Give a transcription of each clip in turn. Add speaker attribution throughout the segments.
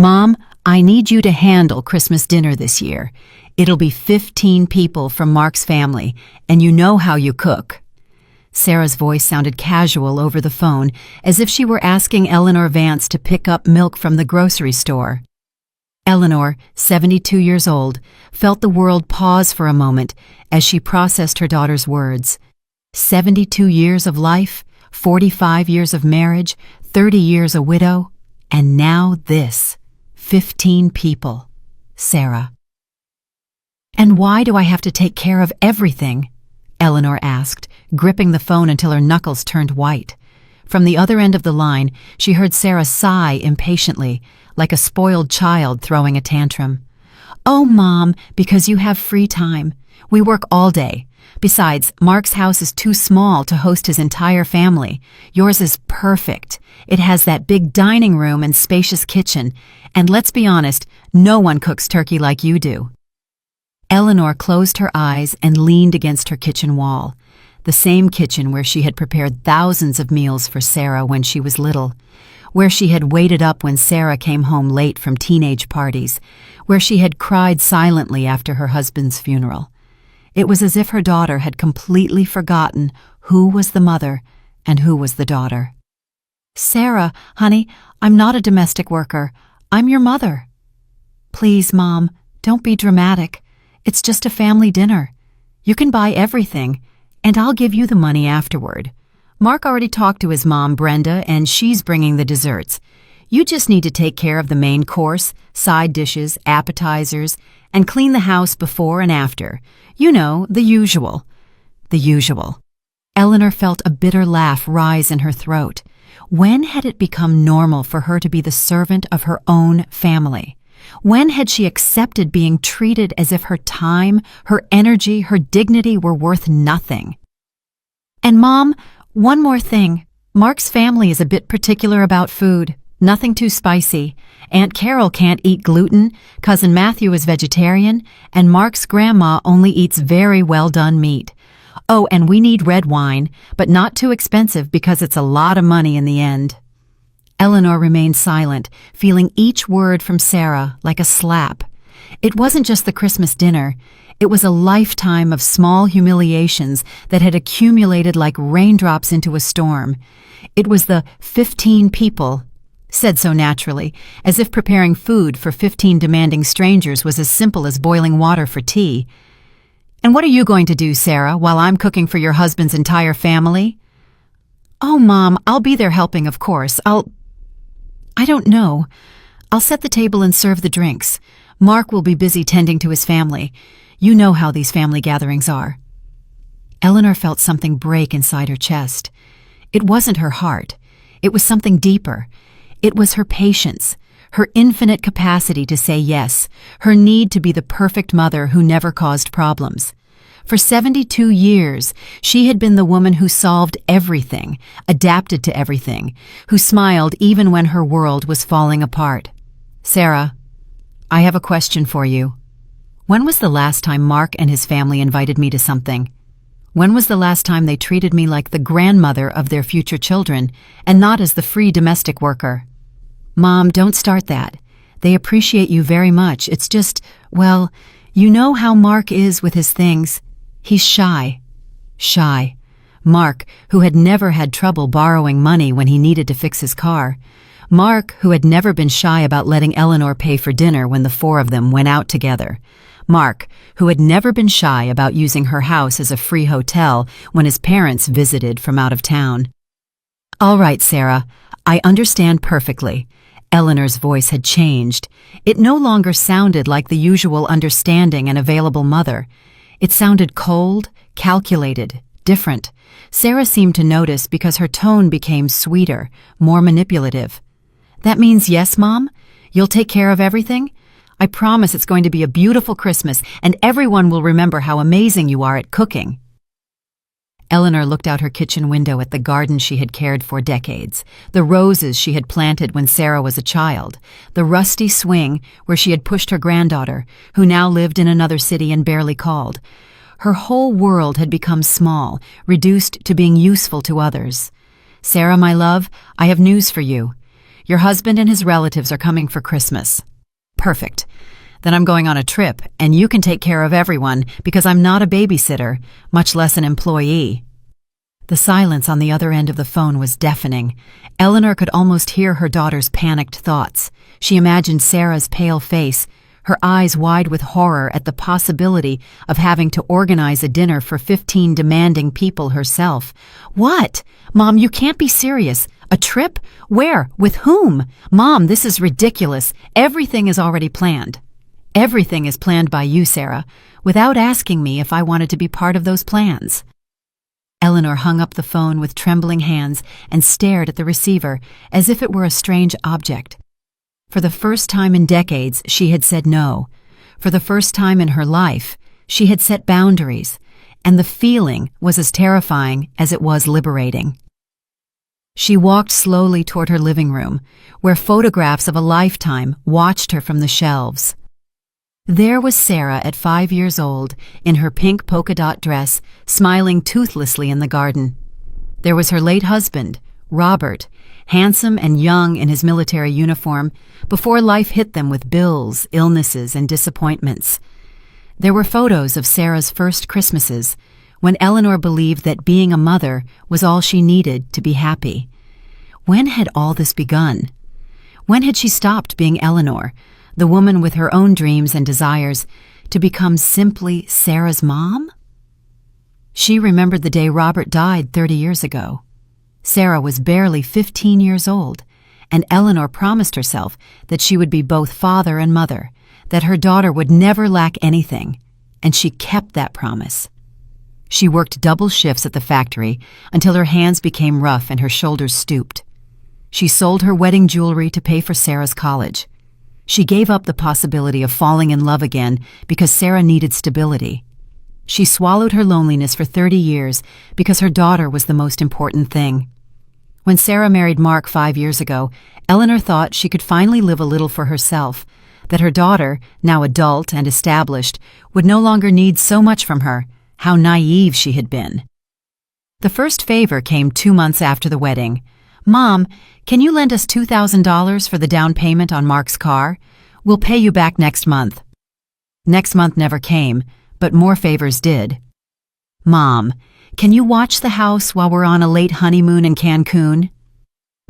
Speaker 1: Mom, I need you to handle Christmas dinner this year. It'll be 15 people from Mark's family, and you know how you cook." Sarah's voice sounded casual over the phone, as if she were asking Eleanor Vance to pick up milk from the grocery store. Eleanor, 72 years old, felt the world pause for a moment as she processed her daughter's words. 72 years of life, 45 years of marriage, 30 years a widow, and now this. 15 people. Sarah. "And why do I have to take care of everything?" Eleanor asked, gripping the phone until her knuckles turned white. From the other end of the line, she heard Sarah sigh impatiently, like a spoiled child throwing a tantrum. "Oh, Mom, because you have free time. We work all day. Besides, Mark's house is too small to host his entire family. Yours is perfect. It has that big dining room and spacious kitchen, and let's be honest, no one cooks turkey like you do." Eleanor closed her eyes and leaned against her kitchen wall, the same kitchen where she had prepared thousands of meals for Sarah when she was little, where she had waited up when Sarah came home late from teenage parties, where she had cried silently after her husband's funeral. It was as if her daughter had completely forgotten who was the mother and who was the daughter. "Sarah, honey, I'm not a domestic worker. I'm your mother." "Please, Mom, don't be dramatic. It's just a family dinner. You can buy everything, and I'll give you the money afterward. Mark already talked to his mom, Brenda, and she's bringing the desserts. You just need to take care of the main course, side dishes, appetizers, and clean the house before and after. You know, the usual." The usual. Eleanor felt a bitter laugh rise in her throat. When had it become normal for her to be the servant of her own family? When had she accepted being treated as if her time, her energy, her dignity were worth nothing? "And Mom, one more thing. Mark's family is a bit particular about food. Nothing too spicy. Aunt Carol can't eat gluten, Cousin Matthew is vegetarian, and Mark's grandma only eats very well-done meat. Oh, and we need red wine, but not too expensive because it's a lot of money in the end." Eleanor remained silent, feeling each word from Sarah like a slap. It wasn't just the Christmas dinner. It was a lifetime of small humiliations that had accumulated like raindrops into a storm. It was the 15 people, said so naturally, as if preparing food for 15 demanding strangers was as simple as boiling water for tea. "And what are you going to do, Sarah, while I'm cooking for your husband's entire family?" "Oh, Mom, I'll be there helping, of course. I don't know. I'll set the table and serve the drinks. Mark will be busy tending to his family. You know how these family gatherings are." Eleanor felt something break inside her chest. It wasn't her heart. It was something deeper. It was her patience, her infinite capacity to say yes, her need to be the perfect mother who never caused problems. For 72 years, she had been the woman who solved everything, adapted to everything, who smiled even when her world was falling apart. "Sarah, I have a question for you. When was the last time Mark and his family invited me to something? When was the last time they treated me like the grandmother of their future children and not as the free domestic worker?" "Mom, don't start that. They appreciate you very much. It's just, well, you know how Mark is with his things. He's shy." Shy. Mark, who had never had trouble borrowing money when he needed to fix his car. Mark, who had never been shy about letting Eleanor pay for dinner when the four of them went out together. Mark, who had never been shy about using her house as a free hotel when his parents visited from out of town. "All right, Sarah, I understand perfectly." Eleanor's voice had changed. It no longer sounded like the usual understanding and available mother. It sounded cold, calculated, different. Sarah seemed to notice because her tone became sweeter, more manipulative. "That means yes, Mom? You'll take care of everything? I promise it's going to be a beautiful Christmas, and everyone will remember how amazing you are at cooking." Eleanor looked out her kitchen window at the garden she had cared for decades, the roses she had planted when Sarah was a child, the rusty swing where she had pushed her granddaughter, who now lived in another city and barely called. Her whole world had become small, reduced to being useful to others. "Sarah, my love, I have news for you. Your husband and his relatives are coming for Christmas." "Perfect. Then I'm going on a trip, and you can take care of everyone because I'm not a babysitter, much less an employee." The silence on the other end of the phone was deafening. Eleanor could almost hear her daughter's panicked thoughts. She imagined Sarah's pale face, her eyes wide with horror at the possibility of having to organize a dinner for 15 demanding people herself. "What? Mom, you can't be serious. A trip? Where? With whom? Mom, this is ridiculous. Everything is already planned." "Everything is planned by you, Sarah, without asking me if I wanted to be part of those plans." Eleanor hung up the phone with trembling hands and stared at the receiver as if it were a strange object. For the first time in decades, she had said no. For the first time in her life, she had set boundaries, and the feeling was as terrifying as it was liberating. She walked slowly toward her living room, where photographs of a lifetime watched her from the shelves. There was Sarah at 5 years old, in her pink polka dot dress, smiling toothlessly in the garden. There was her late husband, Robert, handsome and young in his military uniform, before life hit them with bills, illnesses, and disappointments. There were photos of Sarah's first Christmases, when Eleanor believed that being a mother was all she needed to be happy. When had all this begun? When had she stopped being Eleanor, the woman with her own dreams and desires, to become simply Sarah's mom? She remembered the day Robert died 30 years ago. Sarah was barely 15 years old, and Eleanor promised herself that she would be both father and mother, that her daughter would never lack anything, and she kept that promise. She worked double shifts at the factory until her hands became rough and her shoulders stooped. She sold her wedding jewelry to pay for Sarah's college. She gave up the possibility of falling in love again because Sarah needed stability. She swallowed her loneliness for 30 years because her daughter was the most important thing. When Sarah married Mark 5 years ago, Eleanor thought she could finally live a little for herself, that her daughter, now adult and established, would no longer need so much from her. How naive she had been. The first favor came 2 months after the wedding. "Mom, can you lend us $2,000 for the down payment on Mark's car? We'll pay you back next month." Next month never came, but more favors did. "Mom, can you watch the house while we're on a late honeymoon in Cancun?"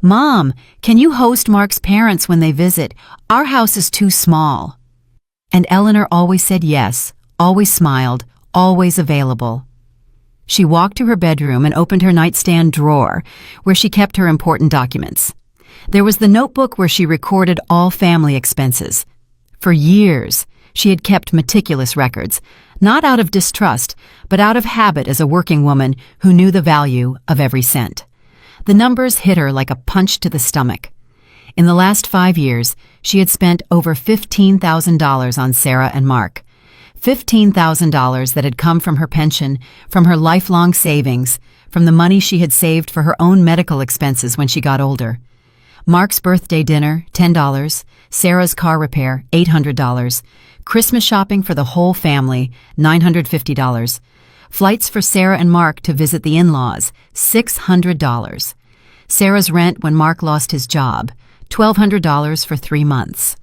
Speaker 1: "Mom, can you host Mark's parents when they visit? Our house is too small." And Eleanor always said yes, always smiled, always available. She walked to her bedroom and opened her nightstand drawer, where she kept her important documents. There was the notebook where she recorded all family expenses. For years, she had kept meticulous records, not out of distrust, but out of habit as a working woman who knew the value of every cent. The numbers hit her like a punch to the stomach. In the last 5 years, she had spent over $15,000 on Sarah and Mark. $15,000 that had come from her pension, from her lifelong savings, from the money she had saved for her own medical expenses when she got older. Mark's birthday dinner, $10, Sarah's car repair, $800, Christmas shopping for the whole family, $950, flights for Sarah and Mark to visit the in-laws, $600, Sarah's rent when Mark lost his job, $1,200 for 3 months.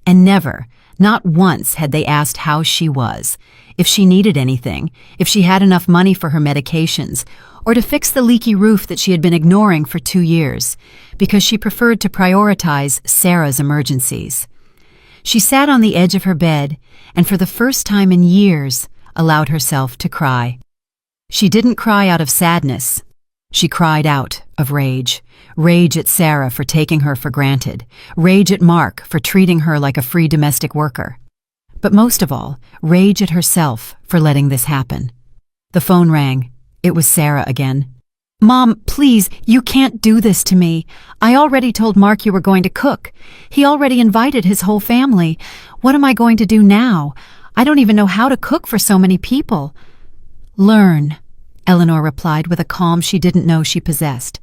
Speaker 1: And never, not once had they asked how she was, if she needed anything, if she had enough money for her medications, or to fix the leaky roof that she had been ignoring for 2 years, because she preferred to prioritize Sarah's emergencies. She sat on the edge of her bed and for the first time in years allowed herself to cry. She didn't cry out of sadness. She cried out of rage. Rage at Sarah for taking her for granted. Rage at Mark for treating her like a free domestic worker. But most of all, rage at herself for letting this happen. The phone rang. It was Sarah again. "Mom, please, you can't do this to me. I already told Mark you were going to cook. He already invited his whole family. What am I going to do now? I don't even know how to cook for so many people." "Learn," Eleanor replied with a calm she didn't know she possessed.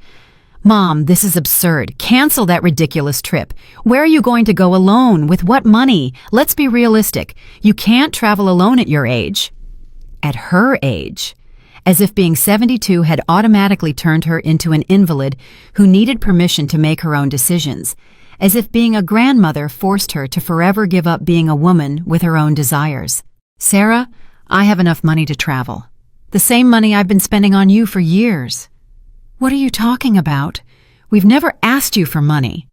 Speaker 1: "Mom, this is absurd. Cancel that ridiculous trip. Where are you going to go alone? With what money? Let's be realistic. You can't travel alone at your age." At her age. As if being 72 had automatically turned her into an invalid who needed permission to make her own decisions. as if being a grandmother forced her to forever give up being a woman with her own desires. "Sarah, I have enough money to travel. The same money I've been spending on you for years." "What are you talking about? We've never asked you for money."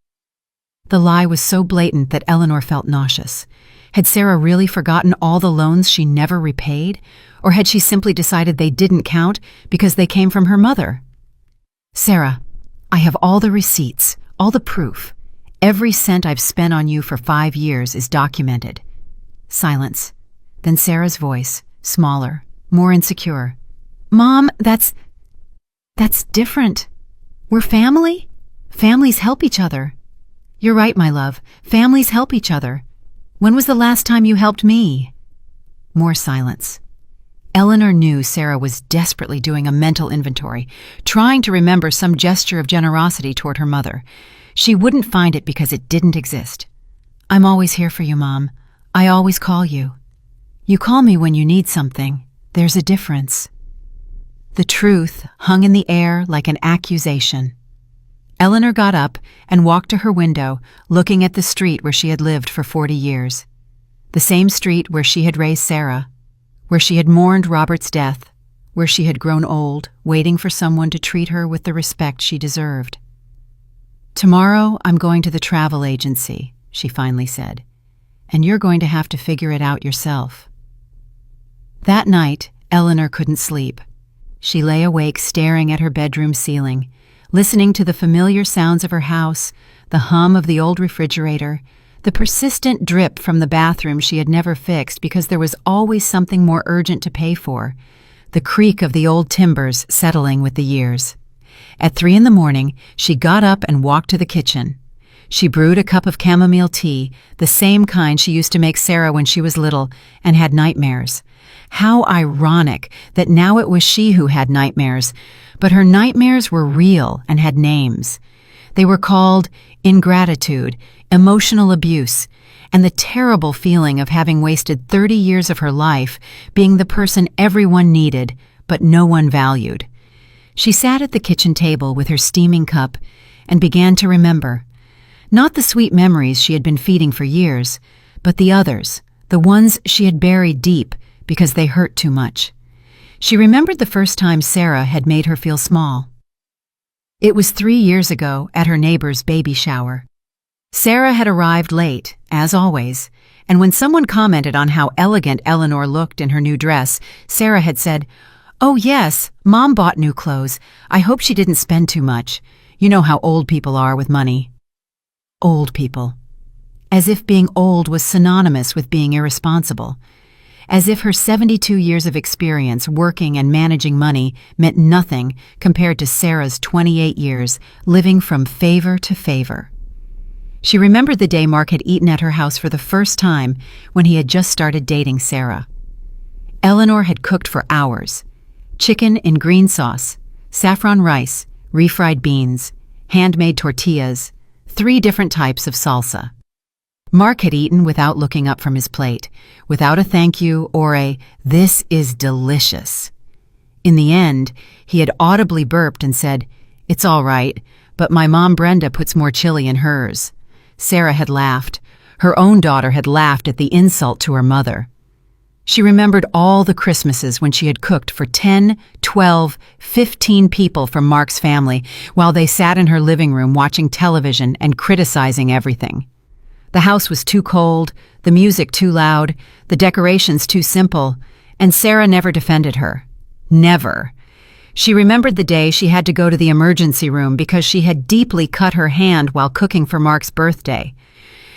Speaker 1: The lie was so blatant that Eleanor felt nauseous. Had Sarah really forgotten all the loans she never repaid? Or had she simply decided they didn't count because they came from her mother? "Sarah, I have all the receipts, all the proof. Every cent I've spent on you for 5 years is documented." Silence. Then Sarah's voice, smaller, more insecure. "Mom, that's different. We're family? Families help each other." "You're right, my love. Families help each other. When was the last time you helped me?" More silence. Eleanor knew Sarah was desperately doing a mental inventory, trying to remember some gesture of generosity toward her mother. She wouldn't find it because it didn't exist. "I'm always here for you, Mom. I always call you. You call me when you need something. There's a difference." The truth hung in the air like an accusation. Eleanor got up and walked to her window, looking at the street where she had lived for 40 years. The same street where she had raised Sarah, where she had mourned Robert's death, where she had grown old, waiting for someone to treat her with the respect she deserved. "Tomorrow I'm going to the travel agency," she finally said, "and you're going to have to figure it out yourself." That night, Eleanor couldn't sleep. She lay awake staring at her bedroom ceiling, listening to the familiar sounds of her house, the hum of the old refrigerator, the persistent drip from the bathroom she had never fixed because there was always something more urgent to pay for, the creak of the old timbers settling with the years. At 3 a.m, she got up and walked to the kitchen. She brewed a cup of chamomile tea, the same kind she used to make Sarah when she was little and had nightmares. How ironic that now it was she who had nightmares, but her nightmares were real and had names. They were called ingratitude, emotional abuse, and the terrible feeling of having wasted 30 years of her life being the person everyone needed, but no one valued. She sat at the kitchen table with her steaming cup and began to remember. Not the sweet memories she had been feeding for years, but the others, the ones she had buried deep because they hurt too much. She remembered the first time Sarah had made her feel small. It was 3 years ago at her neighbor's baby shower. Sarah had arrived late, as always, and when someone commented on how elegant Eleanor looked in her new dress, Sarah had said, "Oh yes, Mom bought new clothes. I hope she didn't spend too much. You know how old people are with money." Old people. As if being old was synonymous with being irresponsible. As if her 72 years of experience working and managing money meant nothing compared to Sarah's 28 years living from favor to favor. She remembered the day Mark had eaten at her house for the first time when he had just started dating Sarah. Eleanor had cooked for hours. Chicken in green sauce, saffron rice, refried beans, handmade tortillas, 3 different types of salsa. Mark had eaten without looking up from his plate, without a thank you or a "this is delicious." In the end, he had audibly burped and said, "It's all right, but my mom Brenda puts more chili in hers." Sarah had laughed. Her own daughter had laughed at the insult to her mother. She remembered all the Christmases when she had cooked for 10, 12, 15 people from Mark's family while they sat in her living room watching television and criticizing everything. The house was too cold, the music too loud, the decorations too simple, and Sarah never defended her. Never. She remembered the day she had to go to the emergency room because she had deeply cut her hand while cooking for Mark's birthday.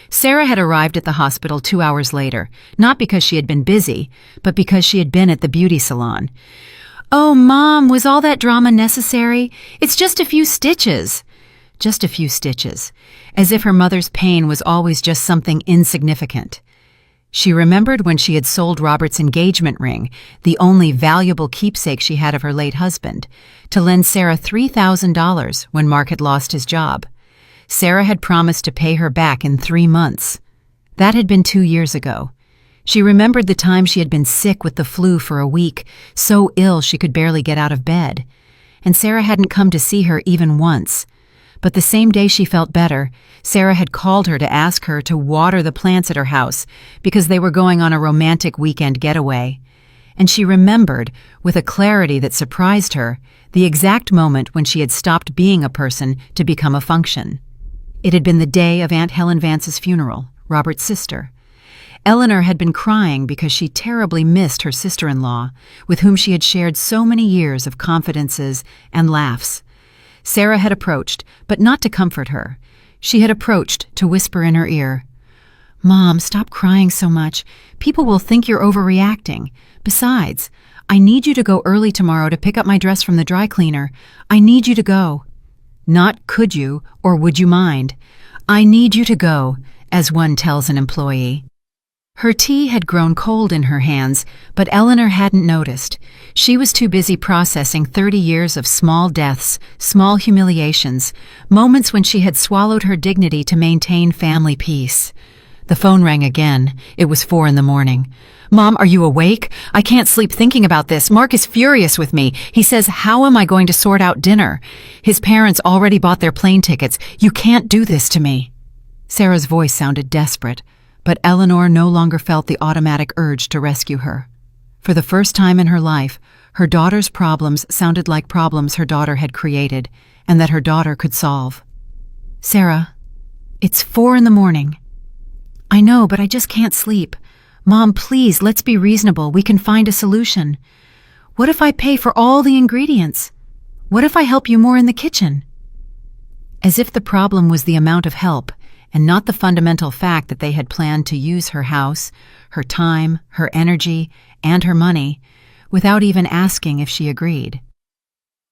Speaker 1: Sarah had arrived at the hospital 2 hours later, not because she had been busy, but because she had been at the beauty salon. "Oh, Mom, was all that drama necessary? It's just a few stitches." Just a few stitches, as if her mother's pain was always just something insignificant. She remembered when she had sold Robert's engagement ring, the only valuable keepsake she had of her late husband, to lend Sarah $3,000 when Mark had lost his job. Sarah had promised to pay her back in 3 months. That had been 2 years ago. She remembered the time she had been sick with the flu for a week, so ill she could barely get out of bed. And Sarah hadn't come to see her even once. But the same day she felt better, Sarah had called her to ask her to water the plants at her house because they were going on a romantic weekend getaway. And she remembered, with a clarity that surprised her, the exact moment when she had stopped being a person to become a function. It had been the day of Aunt Helen Vance's funeral, Robert's sister. Eleanor had been crying because she terribly missed her sister-in-law, with whom she had shared so many years of confidences and laughs. Sarah had approached, but not to comfort her. She had approached to whisper in her ear, "Mom, stop crying so much. People will think you're overreacting. Besides, I need you to go early tomorrow to pick up my dress from the dry cleaner. I need you to go." Not could you or would you mind. I need you to go, as one tells an employee. Her tea had grown cold in her hands, but Eleanor hadn't noticed. She was too busy processing 30 years of small deaths, small humiliations, moments when she had swallowed her dignity to maintain family peace. The phone rang again. It was 4 a.m. "Mom, are you awake? I can't sleep thinking about this. Mark is furious with me. He says, how am I going to sort out dinner? His parents already bought their plane tickets. You can't do this to me." Sarah's voice sounded desperate, but Eleanor no longer felt the automatic urge to rescue her. For the first time in her life, her daughter's problems sounded like problems her daughter had created and that her daughter could solve. "Sarah, it's 4 a.m. "I know, but I just can't sleep. Mom, please, let's be reasonable. We can find a solution. What if I pay for all the ingredients? What if I help you more in the kitchen?" As if the problem was the amount of help and not the fundamental fact that they had planned to use her house, her time, her energy, and her money, without even asking if she agreed.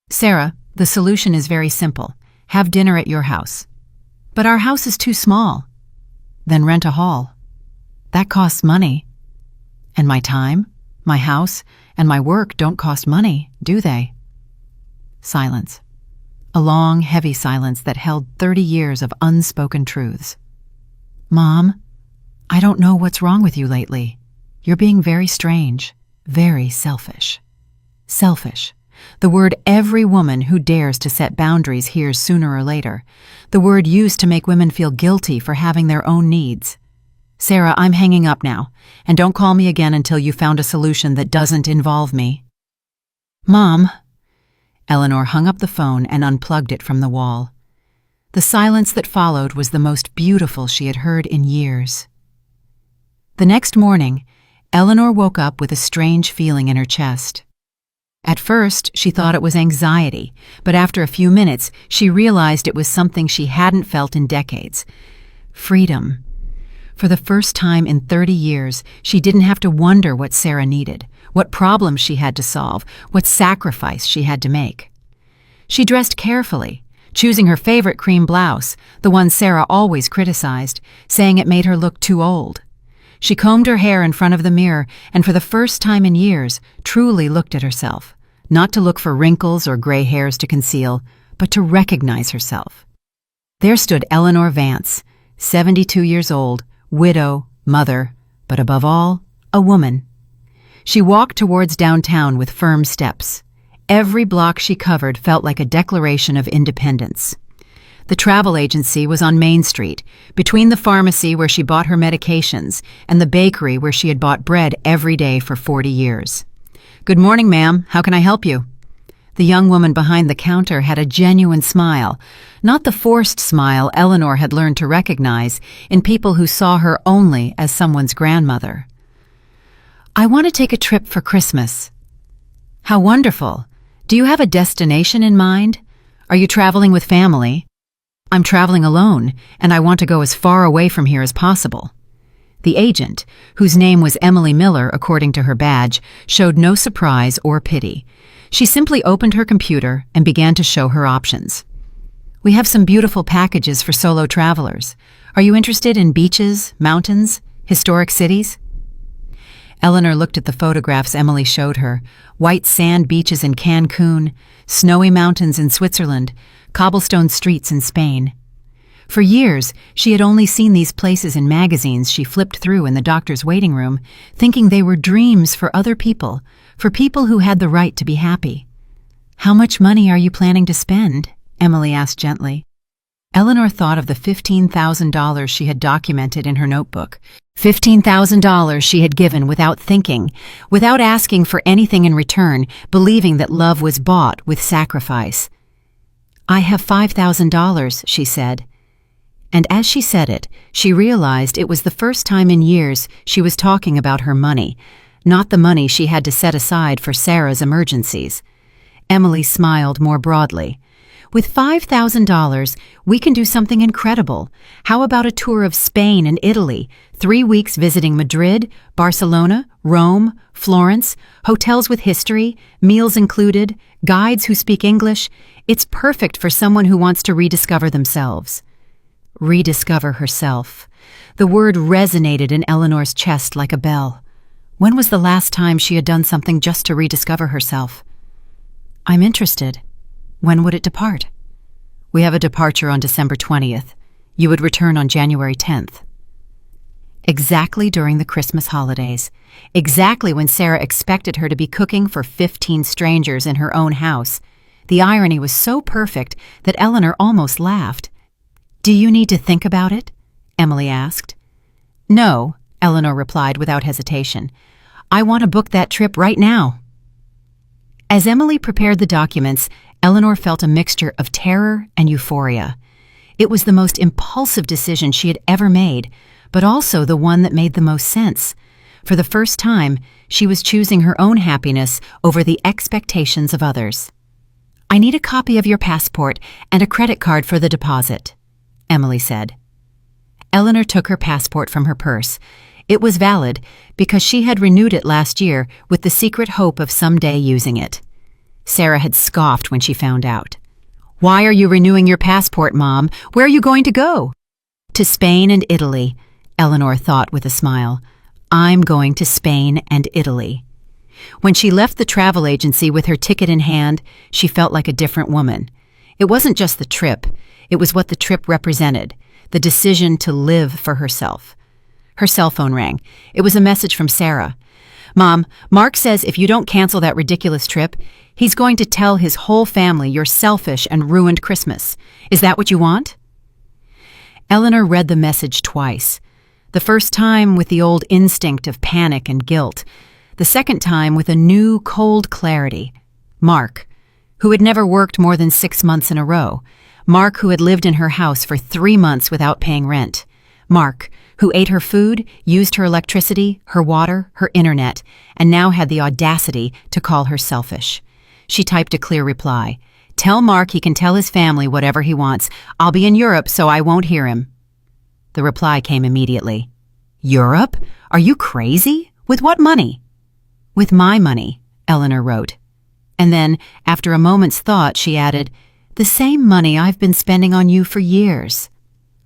Speaker 1: "Sarah, the solution is very simple. Have dinner at your house." "But our house is too small." "Then rent a hall." "That costs money." "And my time, my house, and my work don't cost money, do they?" Silence. A long, heavy silence that held 30 years of unspoken truths. "Mom, I don't know what's wrong with you lately. You're being very strange, very selfish." Selfish. The word every woman who dares to set boundaries hears sooner or later. The word used to make women feel guilty for having their own needs. "Sarah, I'm hanging up now, and don't call me again until you found a solution that doesn't involve me." "Mom." Eleanor hung up the phone and unplugged it from the wall. The silence that followed was the most beautiful she had heard in years. The next morning, Eleanor woke up with a strange feeling in her chest. At first, she thought it was anxiety, but after a few minutes, she realized it was something she hadn't felt in decades. Freedom. For the first time in 30 years, she didn't have to wonder what Sarah needed, what problems she had to solve, what sacrifice she had to make. She dressed carefully, choosing her favorite cream blouse, the one Sarah always criticized, saying it made her look too old. She combed her hair in front of the mirror and for the first time in years truly looked at herself, not to look for wrinkles or gray hairs to conceal, but to recognize herself. There stood Eleanor Vance, 72 years old, widow, mother, but above all, a woman. She walked towards downtown with firm steps. Every block she covered felt like a declaration of independence. The travel agency was on Main Street, between the pharmacy where she bought her medications and the bakery where she had bought bread every day for 40 years. "Good morning, ma'am. How can I help you?" The young woman behind the counter had a genuine smile, not the forced smile Eleanor had learned to recognize in people who saw her only as someone's grandmother. "I want to take a trip for Christmas." "How wonderful. Do you have a destination in mind? Are you traveling with family?" "I'm traveling alone, and I want to go as far away from here as possible." The agent, whose name was Emily Miller according to her badge, showed no surprise or pity. She simply opened her computer and began to show her options. "We have some beautiful packages for solo travelers. Are you interested in beaches, mountains, historic cities?" Eleanor looked at the photographs Emily showed her: white sand beaches in Cancun, snowy mountains in Switzerland, cobblestone streets in Spain. For years, she had only seen these places in magazines she flipped through in the doctor's waiting room, thinking they were dreams for other people, for people who had the right to be happy. "How much money are you planning to spend?" Emily asked gently. Eleanor thought of the $15,000 she had documented in her notebook. $15,000 she had given without thinking, without asking for anything in return, believing that love was bought with sacrifice. "I have $5,000, she said. And as she said it, she realized it was the first time in years she was talking about her money, not the money she had to set aside for Sarah's emergencies. Emily smiled more broadly. "With $5,000, we can do something incredible. How about a tour of Spain and Italy, 3 weeks visiting Madrid, Barcelona, Rome, Florence, hotels with history, meals included, guides who speak English? It's perfect for someone who wants to rediscover themselves." Rediscover herself. The word resonated in Eleanor's chest like a bell. When was the last time she had done something just to rediscover herself? "I'm interested. When would it depart?" "We have a departure on December 20th. You would return on January 10th. Exactly during the Christmas holidays. Exactly when Sarah expected her to be cooking for 15 strangers in her own house. The irony was so perfect that Eleanor almost laughed. "Do you need to think about it?" Emily asked. "No," Eleanor replied without hesitation. "I want to book that trip right now." As Emily prepared the documents, Eleanor felt a mixture of terror and euphoria. It was the most impulsive decision she had ever made, but also the one that made the most sense. For the first time, she was choosing her own happiness over the expectations of others. "I need a copy of your passport and a credit card for the deposit," Emily said. Eleanor took her passport from her purse. It was valid because she had renewed it last year with the secret hope of someday using it. Sarah had scoffed when she found out. "Why are you renewing your passport, Mom? Where are you going to go?" "To Spain and Italy," Eleanor thought with a smile. "I'm going to Spain and Italy." When she left the travel agency with her ticket in hand, she felt like a different woman. It wasn't just the trip. It was what the trip represented, the decision to live for herself. Her cell phone rang. It was a message from Sarah. "Mom, Mark says if you don't cancel that ridiculous trip, he's going to tell his whole family you're selfish and ruined Christmas. Is that what you want?" Eleanor read the message twice. The first time with the old instinct of panic and guilt. The second time with a new, cold clarity. Mark, who had never worked more than 6 months in a row. Mark, who had lived in her house for 3 months without paying rent. Mark, who ate her food, used her electricity, her water, her internet, and now had the audacity to call her selfish. She typed a clear reply. "Tell Mark he can tell his family whatever he wants. I'll be in Europe, so I won't hear him." The reply came immediately. "Europe? Are you crazy? With what money?" "With my money," Eleanor wrote. And then, after a moment's thought, she added, "The same money I've been spending on you for years."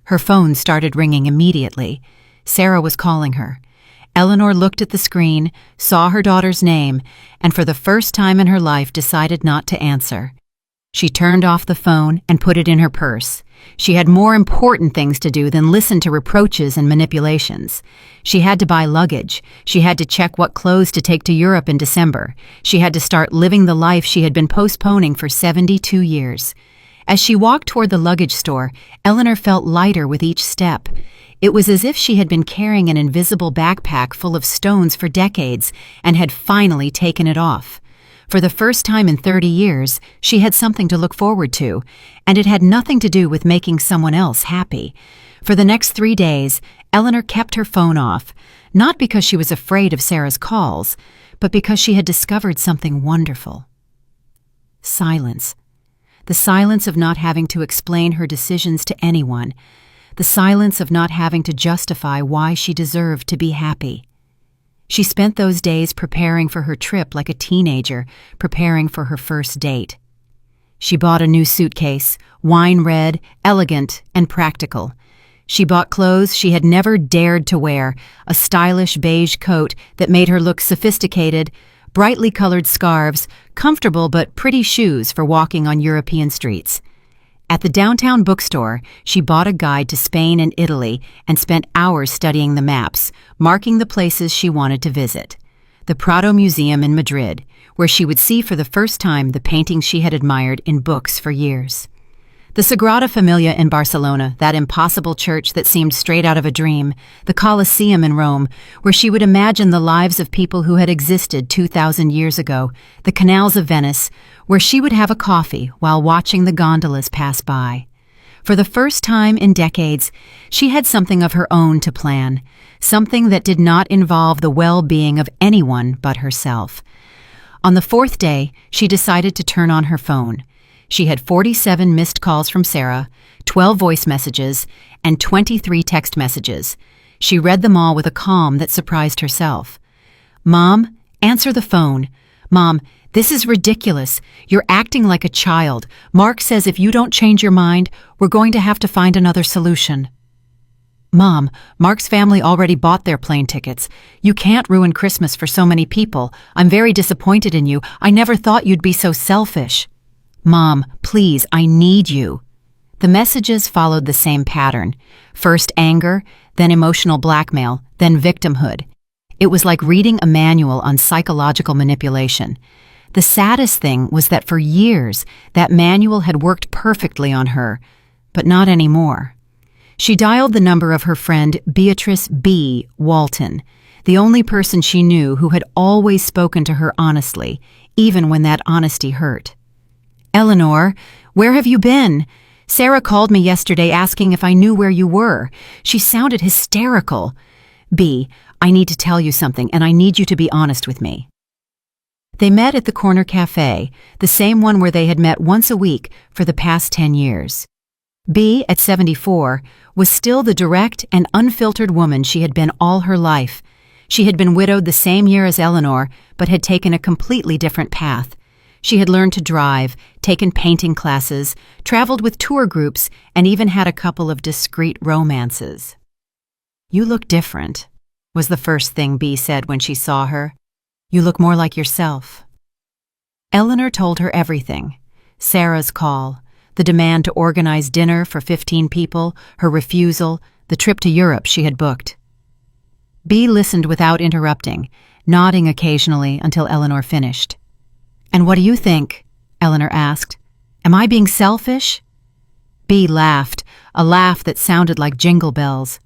Speaker 1: Her phone started ringing immediately. Sarah was calling her. Eleanor looked at the screen, saw her daughter's name, and for the first time in her life decided not to answer. She turned off the phone and put it in her purse. She had more important things to do than listen to reproaches and manipulations. She had to buy luggage. She had to check what clothes to take to Europe in December. She had to start living the life she had been postponing for 72 years. As she walked toward the luggage store, Eleanor felt lighter with each step. It was as if she had been carrying an invisible backpack full of stones for decades and had finally taken it off. For the first time in 30 years, she had something to look forward to, and it had nothing to do with making someone else happy. For the next 3 days, Eleanor kept her phone off, not because she was afraid of Sarah's calls, but because she had discovered something wonderful. Silence. The silence of not having to explain her decisions to anyone. The silence of not having to justify why she deserved to be happy. She spent those days preparing for her trip like a teenager, preparing for her first date. She bought a new suitcase, wine red, elegant, and practical. She bought clothes she had never dared to wear, a stylish beige coat that made her look sophisticated, brightly colored scarves, comfortable but pretty shoes for walking on European streets. At the downtown bookstore, she bought a guide to Spain and Italy and spent hours studying the maps, marking the places she wanted to visit. The Prado Museum in Madrid, where she would see for the first time the paintings she had admired in books for years. The Sagrada Familia in Barcelona, that impossible church that seemed straight out of a dream, the Colosseum in Rome, where she would imagine the lives of people who had existed 2,000 years ago, the canals of Venice, where she would have a coffee while watching the gondolas pass by. For the first time in decades, she had something of her own to plan, something that did not involve the well-being of anyone but herself. On the fourth day, she decided to turn on her phone. She had 47 missed calls from Sarah, 12 voice messages, and 23 text messages. She read them all with a calm that surprised herself. "Mom, answer the phone. Mom, this is ridiculous. You're acting like a child. Mark says if you don't change your mind, we're going to have to find another solution." "Mom, Mark's family already bought their plane tickets. You can't ruin Christmas for so many people. I'm very disappointed in you. I never thought you'd be so selfish." "Mom, please, I need you." The messages followed the same pattern. First anger, then emotional blackmail, then victimhood. It was like reading a manual on psychological manipulation. The saddest thing was that for years, that manual had worked perfectly on her, but not anymore. She dialed the number of her friend Beatrice B. Walton, the only person she knew who had always spoken to her honestly, even when that honesty hurt. "Eleanor, where have you been? Sarah called me yesterday asking if I knew where you were. She sounded hysterical. B, I need to tell you something, and I need you to be honest with me." They met at the corner cafe, the same one where they had met once a week for the past 10 years. B, at 74, was still the direct and unfiltered woman she had been all her life. She had been widowed the same year as Eleanor, but had taken a completely different path. She had learned to drive, taken painting classes, traveled with tour groups, and even had a couple of discreet romances. "You look different," was the first thing B said when she saw her. "You look more like yourself." Eleanor told her everything. Sarah's call, the demand to organize dinner for 15 people, her refusal, the trip to Europe she had booked. B listened without interrupting, nodding occasionally until Eleanor finished. "And what do you think?" Eleanor asked. "Am I being selfish?" B laughed, a laugh that sounded like jingle bells.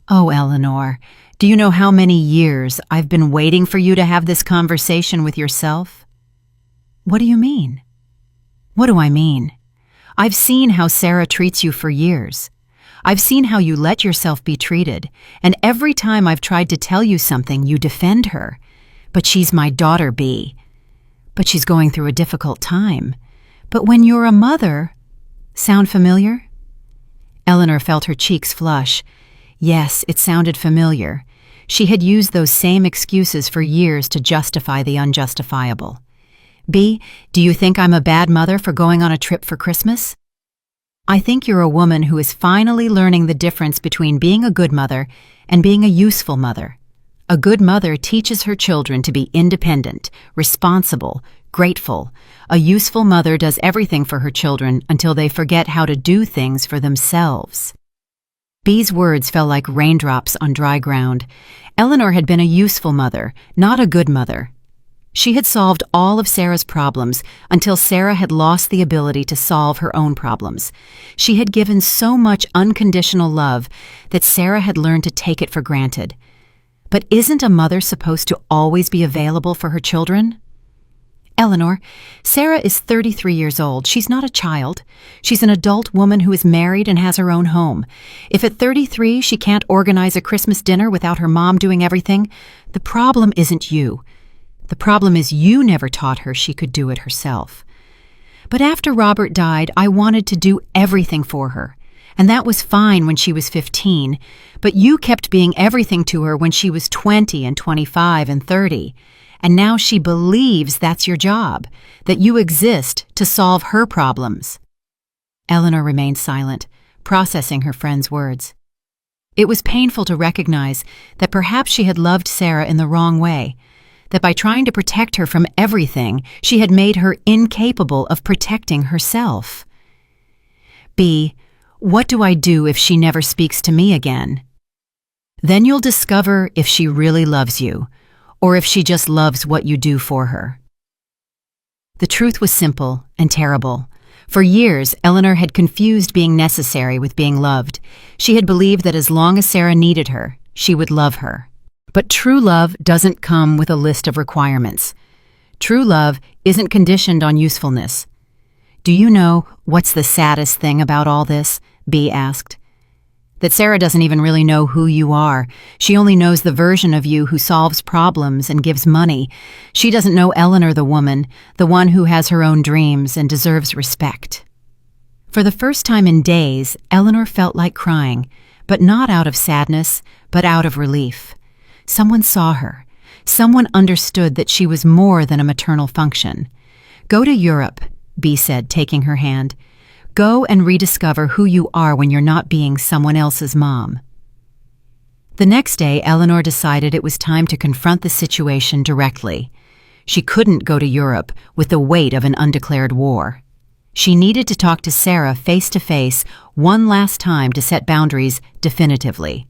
Speaker 1: "Oh, Eleanor, do you know how many years I've been waiting for you to have this conversation with yourself?" "What do you mean?" "What do I mean? I've seen how Sarah treats you for years. I've seen how you let yourself be treated, and every time I've tried to tell you something, you defend her. But she's my daughter, B. But she's going through a difficult time. But when you're a mother..." Sound familiar? Eleanor felt her cheeks flush. Yes, it sounded familiar. She had used those same excuses for years to justify the unjustifiable. "B, do you think I'm a bad mother for going on a trip for Christmas?" "I think you're a woman who is finally learning the difference between being a good mother and being a useful mother. A good mother teaches her children to be independent, responsible, grateful. A useful mother does everything for her children until they forget how to do things for themselves." B's words fell like raindrops on dry ground. Eleanor had been a useful mother, not a good mother. She had solved all of Sarah's problems until Sarah had lost the ability to solve her own problems. She had given so much unconditional love that Sarah had learned to take it for granted. But isn't a mother supposed to always be available for her children? "Eleanor, Sarah is 33 years old. She's not a child. She's an adult woman who is married and has her own home. If at 33 she can't organize a Christmas dinner without her mom doing everything, the problem isn't you. The problem is you never taught her she could do it herself. But after Robert died, I wanted to do everything for her. And that was fine when she was 15, but you kept being everything to her when she was 20 and 25 and 30. And now she believes that's your job, that you exist to solve her problems." Eleanor remained silent, processing her friend's words. It was painful to recognize that perhaps she had loved Sarah in the wrong way, that by trying to protect her from everything, she had made her incapable of protecting herself. "B, what do I do if she never speaks to me again?" "Then you'll discover if she really loves you, or if she just loves what you do for her." The truth was simple and terrible. For years, Eleanor had confused being necessary with being loved. She had believed that as long as Sarah needed her, she would love her. But true love doesn't come with a list of requirements. True love isn't conditioned on usefulness. "Do you know what's the saddest thing about all this?" Bea asked. "That Sarah doesn't even really know who you are. She only knows the version of you who solves problems and gives money. She doesn't know Eleanor the woman, the one who has her own dreams and deserves respect." For the first time in days, Eleanor felt like crying, but not out of sadness, but out of relief. Someone saw her. Someone understood that she was more than a maternal function. "Go to Europe," Bea said, taking her hand. "Go and rediscover who you are when you're not being someone else's mom." The next day, Eleanor decided it was time to confront the situation directly. She couldn't go to Europe with the weight of an undeclared war. She needed to talk to Sarah face to face one last time to set boundaries definitively.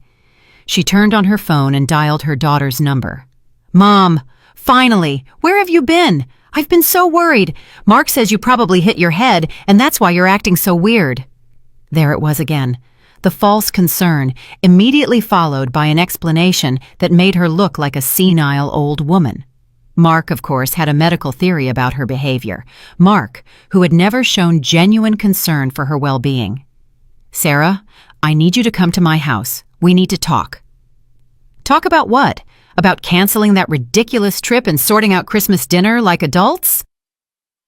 Speaker 1: She turned on her phone and dialed her daughter's number. "Mom, finally, where have you been? I've been so worried. Mark says you probably hit your head, and that's why you're acting so weird." There it was again, the false concern, immediately followed by an explanation that made her look like a senile old woman. Mark, of course, had a medical theory about her behavior. Mark, who had never shown genuine concern for her well-being. "Sarah, I need you to come to my house. We need to talk." "Talk about what? About canceling that ridiculous trip and sorting out Christmas dinner like adults?"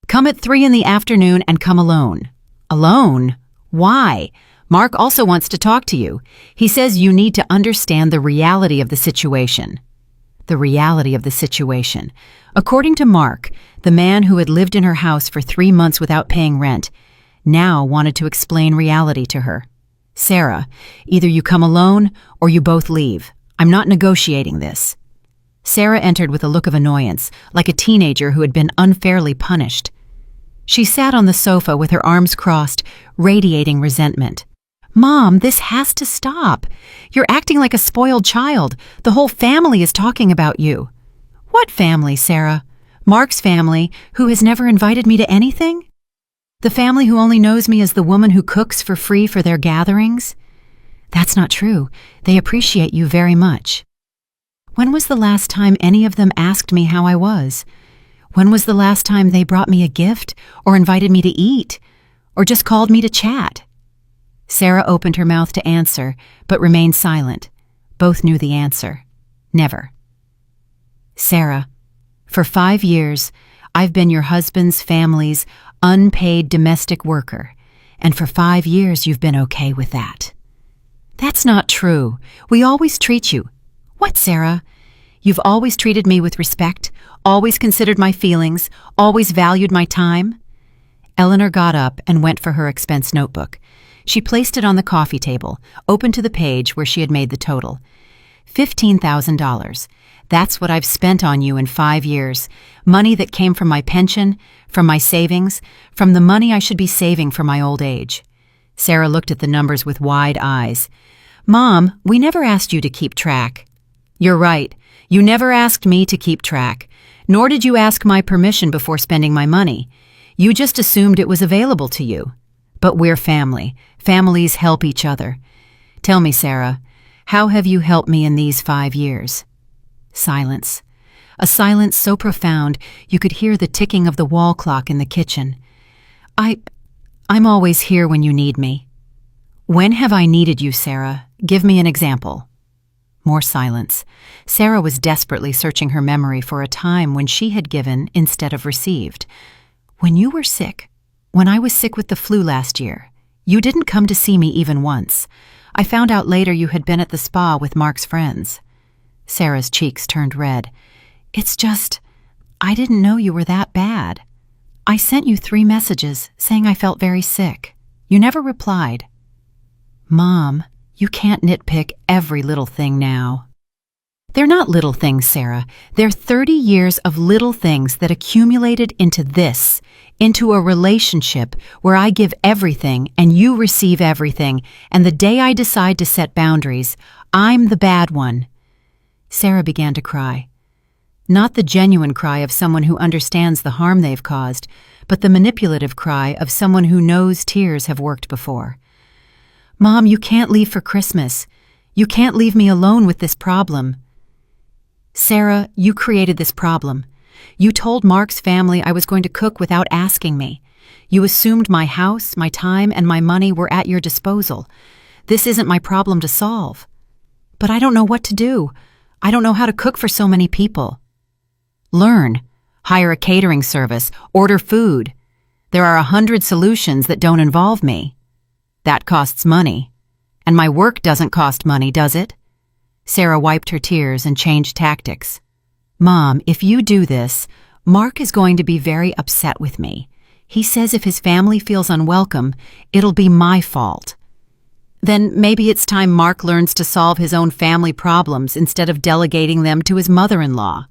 Speaker 1: "Come at 3 in the afternoon and come alone." "Alone? Why? Mark also wants to talk to you. He says you need to understand the reality of the situation." The reality of the situation. According to Mark, the man who had lived in her house for 3 months without paying rent, now wanted to explain reality to her. "Sarah, either you come alone or you both leave. I'm not negotiating this." Sarah entered with a look of annoyance, like a teenager who had been unfairly punished. She sat on the sofa with her arms crossed, radiating resentment. "Mom, this has to stop. You're acting like a spoiled child. The whole family is talking about you." "What family, Sarah? Mark's family, who has never invited me to anything? The family who only knows me as the woman who cooks for free for their gatherings?" "That's not true. They appreciate you very much." "When was the last time any of them asked me how I was? When was the last time they brought me a gift, or invited me to eat, or just called me to chat?" Sarah opened her mouth to answer, but remained silent. Both knew the answer. Never. "Sarah, for 5 years, I've been your husband's family's unpaid domestic worker, and for 5 years you've been okay with that." "That's not true. We always treat you." "What, Sarah? You've always treated me with respect, always considered my feelings, always valued my time?" Eleanor got up and went for her expense notebook. She placed it on the coffee table, opened to the page where she had made the total. $15,000. That's what I've spent on you in 5 years. Money that came from my pension, from my savings, from the money I should be saving for my old age. Sarah looked at the numbers with wide eyes. "Mom, we never asked you to keep track." "You're right. You never asked me to keep track. Nor did you ask my permission before spending my money. You just assumed it was available to you. But we're family. Families help each other. Tell me, Sarah, how have you helped me in these 5 years?" Silence. A silence so profound you could hear the ticking of the wall clock in the kitchen. I'm always here when you need me." "When have I needed you, Sarah? Give me an example." More silence. Sarah was desperately searching her memory for a time when she had given instead of received. "When you were sick, when I was sick with the flu last year, you didn't come to see me even once. I found out later you had been at the spa with Mark's friends." Sarah's cheeks turned red. "It's just, I didn't know you were that bad. I sent you 3 messages saying I felt very sick. You never replied." "Mom, you can't nitpick every little thing now." "They're not little things, Sarah. They're 30 years of little things that accumulated into this, into a relationship where I give everything and you receive everything, and the day I decide to set boundaries, I'm the bad one." Sarah began to cry. Not the genuine cry of someone who understands the harm they've caused, but the manipulative cry of someone who knows tears have worked before. "Mom, you can't leave for Christmas. You can't leave me alone with this problem." "Sarah, you created this problem. You told Mark's family I was going to cook without asking me. You assumed my house, my time, and my money were at your disposal. This isn't my problem to solve. But I don't know what to do. I don't know how to cook for so many people." "Learn. Hire a catering service. Order food. There are 100 solutions that don't involve me." "That costs money. And my work doesn't cost money, does it?" Sarah wiped her tears and changed tactics. "Mom, if you do this, Mark is going to be very upset with me. He says if his family feels unwelcome, it'll be my fault." "Then maybe it's time Mark learns to solve his own family problems instead of delegating them to his mother-in-law."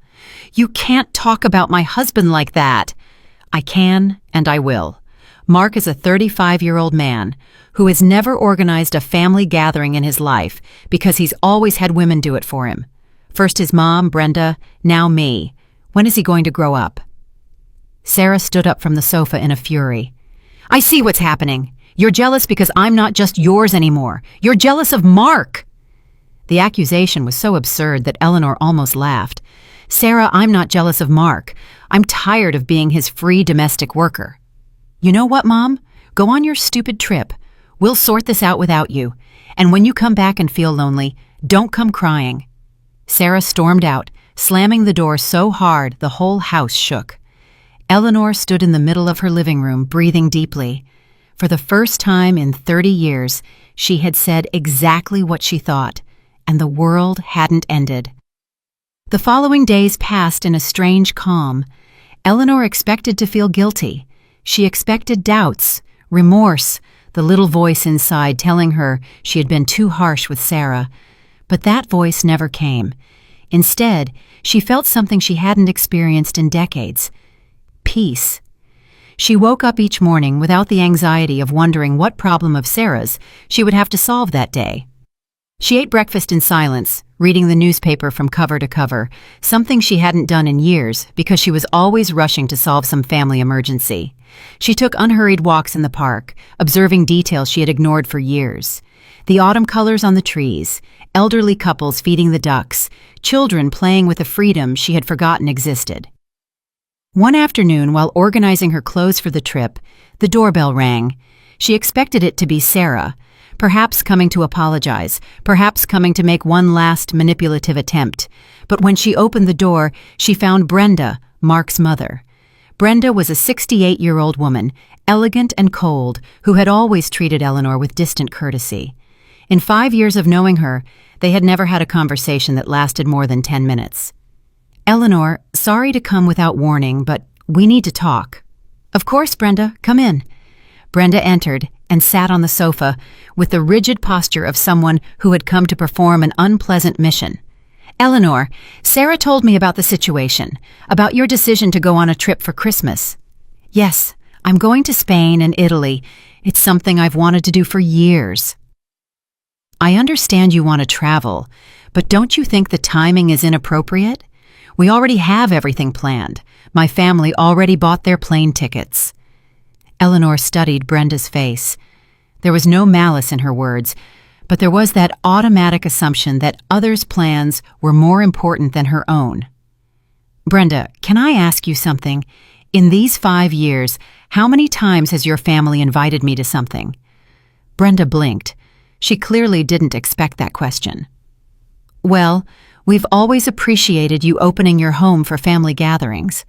Speaker 1: "You can't talk about my husband like that." "I can, and I will. Mark is a 35-year-old man who has never organized a family gathering in his life because he's always had women do it for him. First his mom, Brenda, now me. When is he going to grow up?" Sarah stood up from the sofa in a fury. "I see what's happening. You're jealous because I'm not just yours anymore. You're jealous of Mark." The accusation was so absurd that Eleanor almost laughed. "Sarah, I'm not jealous of Mark. I'm tired of being his free domestic worker." "You know what, Mom? Go on your stupid trip. We'll sort this out without you. And when you come back and feel lonely, don't come crying." Sarah stormed out, slamming the door so hard the whole house shook. Eleanor stood in the middle of her living room, breathing deeply. For the first time in 30 years, she had said exactly what she thought, and the world hadn't ended. The following days passed in a strange calm. Eleanor expected to feel guilty. She expected doubts, remorse, the little voice inside telling her she had been too harsh with Sarah. But that voice never came. Instead, she felt something she hadn't experienced in decades: peace. She woke up each morning without the anxiety of wondering what problem of Sarah's she would have to solve that day. She ate breakfast in silence, reading the newspaper from cover to cover, something she hadn't done in years because she was always rushing to solve some family emergency. She took unhurried walks in the park, observing details she had ignored for years. The autumn colors on the trees, elderly couples feeding the ducks, children playing with a freedom she had forgotten existed. One afternoon, while organizing her clothes for the trip, the doorbell rang. She expected it to be Sarah, perhaps coming to apologize, perhaps coming to make one last manipulative attempt. But when she opened the door, she found Brenda, Mark's mother. Brenda was a 68-year-old woman, elegant and cold, who had always treated Eleanor with distant courtesy. In 5 years of knowing her, they had never had a conversation that lasted more than 10 minutes. "Eleanor, sorry to come without warning, but we need to talk." "Of course, Brenda, come in." Brenda entered and sat on the sofa with the rigid posture of someone who had come to perform an unpleasant mission. "Eleanor, Sarah told me about the situation, about your decision to go on a trip for Christmas." "Yes, I'm going to Spain and Italy. It's something I've wanted to do for years." "I understand you want to travel, but don't you think the timing is inappropriate? We already have everything planned. My family already bought their plane tickets." Eleanor studied Brenda's face. There was no malice in her words, but there was that automatic assumption that others' plans were more important than her own. "Brenda, can I ask you something? In these 5 years, how many times has your family invited me to something?" Brenda blinked. She clearly didn't expect that question. "Well, we've always appreciated you opening your home for family gatherings."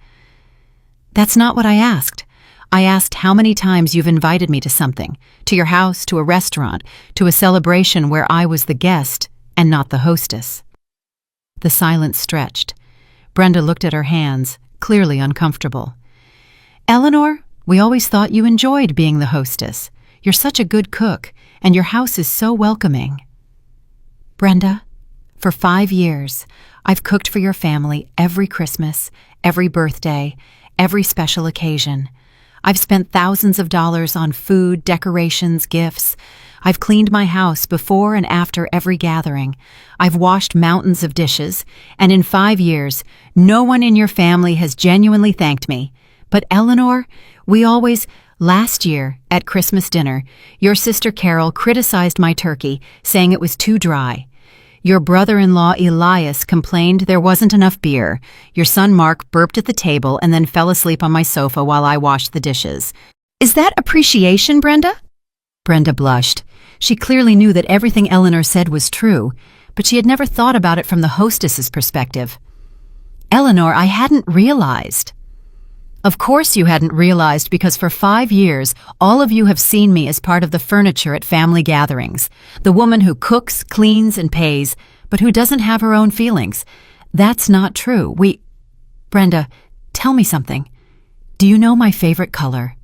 Speaker 1: "That's not what I asked. I asked how many times you've invited me to something, to your house, to a restaurant, to a celebration where I was the guest and not the hostess." The silence stretched. Brenda looked at her hands, clearly uncomfortable. "Eleanor, we always thought you enjoyed being the hostess. You're such a good cook, and your house is so welcoming." "Brenda, for 5 years, I've cooked for your family every Christmas, every birthday, every special occasion. I've spent thousands of dollars on food, decorations, gifts. I've cleaned my house before and after every gathering. I've washed mountains of dishes, and in 5 years, no one in your family has genuinely thanked me. But Eleanor, last year, at Christmas dinner, your sister Carol criticized my turkey, saying it was too dry. Your brother-in-law Elias complained there wasn't enough beer. Your son Mark burped at the table and then fell asleep on my sofa while I washed the dishes. Is that appreciation, Brenda? Brenda blushed. She clearly knew that everything Eleanor said was true, but she had never thought about it from the hostess's perspective. Eleanor, I hadn't realized. Of course you hadn't realized, because for 5 years, all of you have seen me as part of the furniture at family gatherings. The woman who cooks, cleans, and pays, but who doesn't have her own feelings. That's not true. Brenda, tell me something. Do you know my favorite color?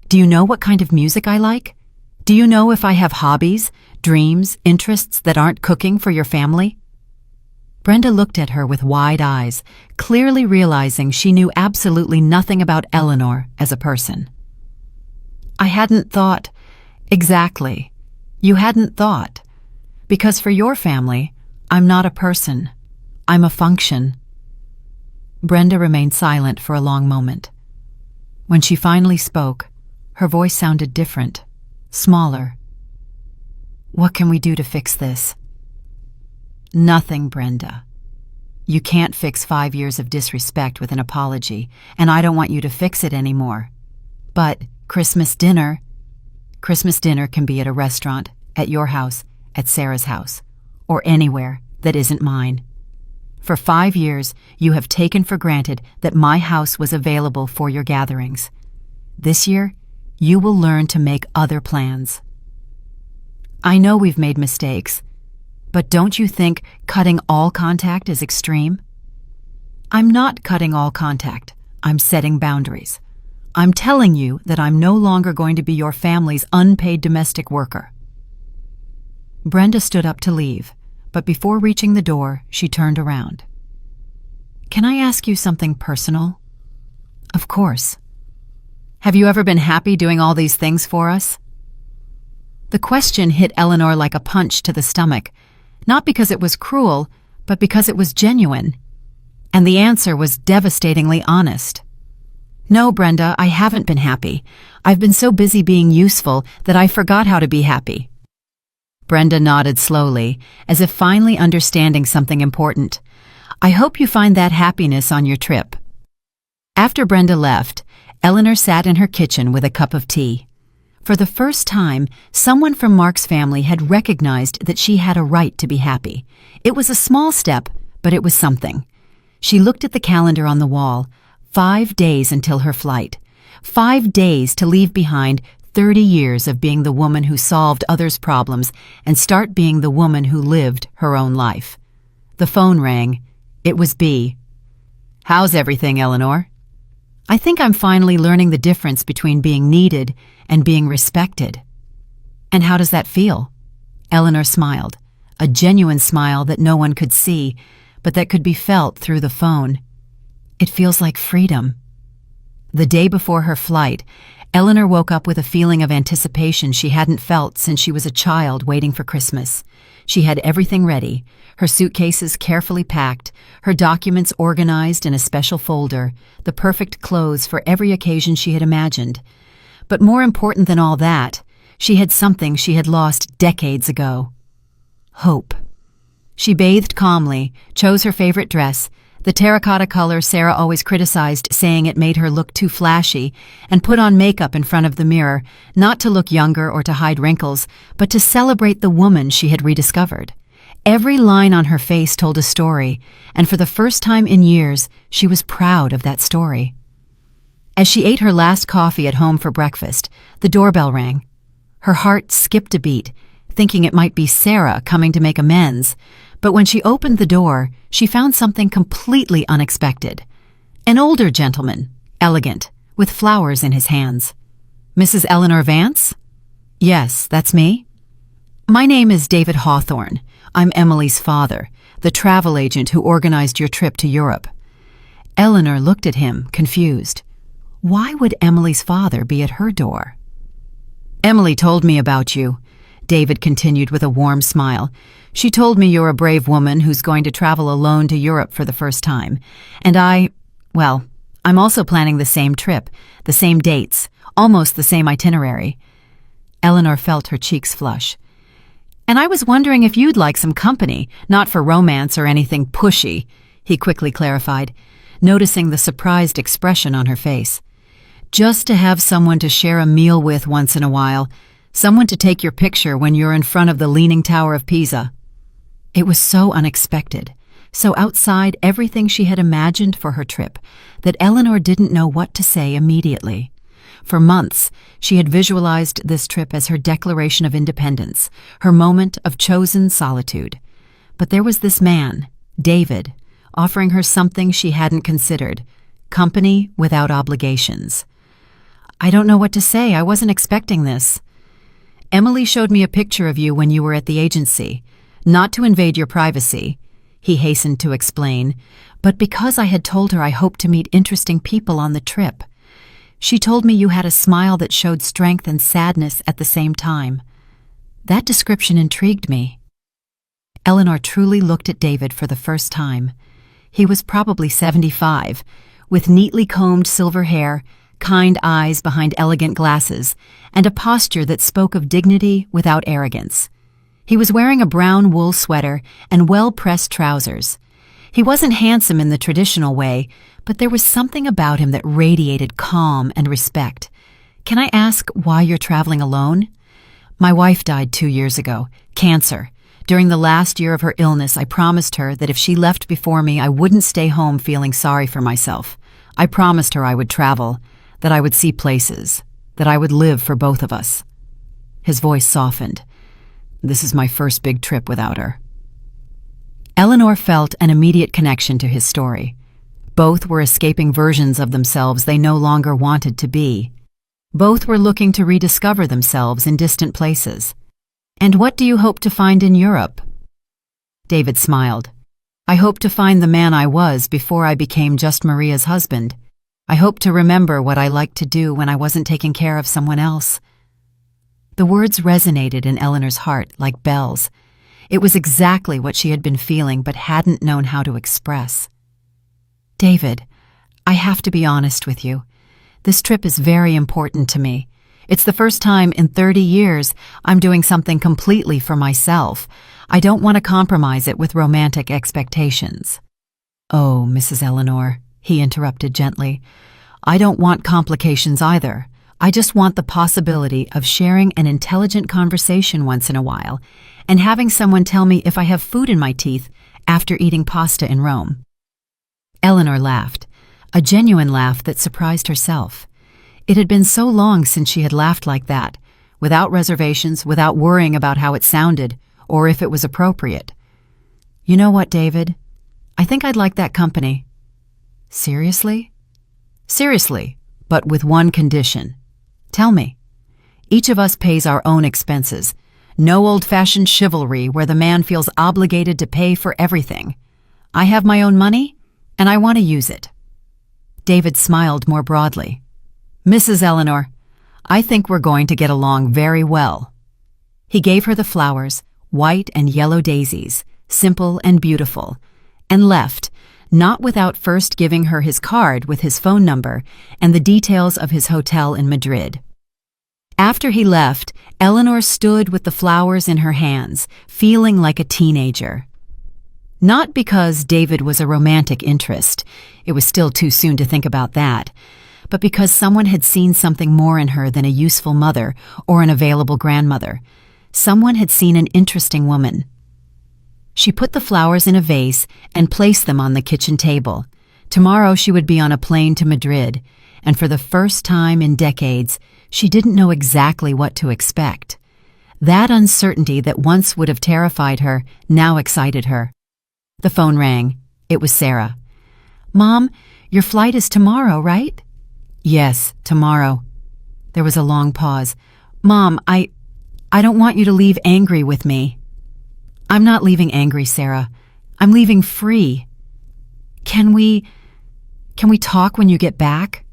Speaker 1: Do you know what kind of music I like? Do you know if I have hobbies, dreams, interests that aren't cooking for your family? Brenda looked at her with wide eyes, clearly realizing she knew absolutely nothing about Eleanor as a person. I hadn't thought. Exactly. You hadn't thought. Because for your family, I'm not a person. I'm a function. Brenda remained silent for a long moment. When she finally spoke, her voice sounded different, smaller. What can we do to fix this? Nothing, Brenda. You can't fix 5 years of disrespect with an apology, and I don't want you to fix it anymore. But Christmas dinner can be at a restaurant, at your house, at Sarah's house, or anywhere that isn't mine. For 5 years, you have taken for granted that my house was available for your gatherings. This year, you will learn to make other plans. I know we've made mistakes, but don't you think cutting all contact is extreme? I'm not cutting all contact. I'm setting boundaries. I'm telling you that I'm no longer going to be your family's unpaid domestic worker. Brenda stood up to leave, but before reaching the door, she turned around. Can I ask you something personal? Of course. Have you ever been happy doing all these things for us? The question hit Eleanor like a punch to the stomach, not because it was cruel, but because it was genuine. And the answer was devastatingly honest. No, Brenda, I haven't been happy. I've been so busy being useful that I forgot how to be happy. Brenda nodded slowly, as if finally understanding something important. I hope you find that happiness on your trip. After Brenda left, Eleanor sat in her kitchen with a cup of tea. For the first time, someone from Mark's family had recognized that she had a right to be happy. It was a small step, but it was something. She looked at the calendar on the wall. 5 days until her flight. 5 days to leave behind 30 years of being the woman who solved others' problems and start being the woman who lived her own life. The phone rang. It was Bea. How's everything, Eleanor? I think I'm finally learning the difference between being needed and being respected. And how does that feel? Eleanor smiled, a genuine smile that no one could see, but that could be felt through the phone. It feels like freedom. The day before her flight, Eleanor woke up with a feeling of anticipation she hadn't felt since she was a child waiting for Christmas. She had everything ready, her suitcases carefully packed, her documents organized in a special folder, the perfect clothes for every occasion she had imagined. But more important than all that, she had something she had lost decades ago. Hope. She bathed calmly, chose her favorite dress, the terracotta color Sarah always criticized, saying it made her look too flashy, and put on makeup in front of the mirror, not to look younger or to hide wrinkles, but to celebrate the woman she had rediscovered. Every line on her face told a story, and for the first time in years, she was proud of that story. As she ate her last coffee at home for breakfast, the doorbell rang. Her heart skipped a beat, thinking it might be Sarah coming to make amends, but when she opened the door, she found something completely unexpected. An older gentleman, elegant, with flowers in his hands. Mrs. Eleanor Vance? Yes, that's me. My name is David Hawthorne. I'm Emily's father, the travel agent who organized your trip to Europe. Eleanor looked at him, confused. Why would Emily's father be at her door? Emily told me about you. David continued with a warm smile. She told me you're a brave woman who's going to travel alone to Europe for the first time. And I'm also planning the same trip, the same dates, almost the same itinerary. Eleanor felt her cheeks flush. And I was wondering if you'd like some company, not for romance or anything pushy, he quickly clarified, noticing the surprised expression on her face. Just to have someone to share a meal with once in a while, someone to take your picture when you're in front of the Leaning Tower of Pisa. It was so unexpected, so outside everything she had imagined for her trip, that Eleanor didn't know what to say immediately. For months, she had visualized this trip as her declaration of independence, her moment of chosen solitude. But there was this man, David, offering her something she hadn't considered, company without obligations. I don't know what to say. I wasn't expecting this. Emily showed me a picture of you when you were at the agency, not to invade your privacy, he hastened to explain, but because I had told her I hoped to meet interesting people on the trip. She told me you had a smile that showed strength and sadness at the same time. That description intrigued me. Eleanor truly looked at David for the first time. He was probably 75, with neatly combed silver hair, kind eyes behind elegant glasses, and a posture that spoke of dignity without arrogance. He was wearing a brown wool sweater and well-pressed trousers. He wasn't handsome in the traditional way, but there was something about him that radiated calm and respect. Can I ask why you're traveling alone? My wife died 2 years ago, cancer. During the last year of her illness, I promised her that if she left before me, I wouldn't stay home feeling sorry for myself. I promised her I would travel, that I would see places, that I would live for both of us. His voice softened. This is my first big trip without her. Eleanor felt an immediate connection to his story. Both were escaping versions of themselves they no longer wanted to be. Both were looking to rediscover themselves in distant places. And what do you hope to find in Europe? David smiled. I hope to find the man I was before I became just Maria's husband. I hope to remember what I liked to do when I wasn't taking care of someone else. The words resonated in Eleanor's heart like bells. It was exactly what she had been feeling but hadn't known how to express. David, I have to be honest with you. This trip is very important to me. It's the first time in 30 years I'm doing something completely for myself. I don't want to compromise it with romantic expectations. Oh, Mrs. Eleanor, he interrupted gently. I don't want complications either. I just want the possibility of sharing an intelligent conversation once in a while and having someone tell me if I have food in my teeth after eating pasta in Rome. Eleanor laughed, a genuine laugh that surprised herself. It had been so long since she had laughed like that, without reservations, without worrying about how it sounded or if it was appropriate. You know what, David? I think I'd like that company. Seriously? Seriously, but with one condition. Tell me. Each of us pays our own expenses. No old-fashioned chivalry where the man feels obligated to pay for everything. I have my own money, and I want to use it. David smiled more broadly. Mrs. Eleanor, I think we're going to get along very well. He gave her the flowers, white and yellow daisies, simple and beautiful, and left, not without first giving her his card with his phone number and the details of his hotel in Madrid. After he left, Eleanor stood with the flowers in her hands, feeling like a teenager. Not because David was a romantic interest, it was still too soon to think about that, but because someone had seen something more in her than a useful mother or an available grandmother. Someone had seen an interesting woman. She put the flowers in a vase and placed them on the kitchen table. Tomorrow she would be on a plane to Madrid, and for the first time in decades, she didn't know exactly what to expect. That uncertainty that once would have terrified her now excited her. The phone rang. It was Sarah. Mom, your flight is tomorrow, right? Yes, tomorrow. There was a long pause. Mom, I don't want you to leave angry with me. I'm not leaving angry, Sarah. I'm leaving free. Can we talk when you get back?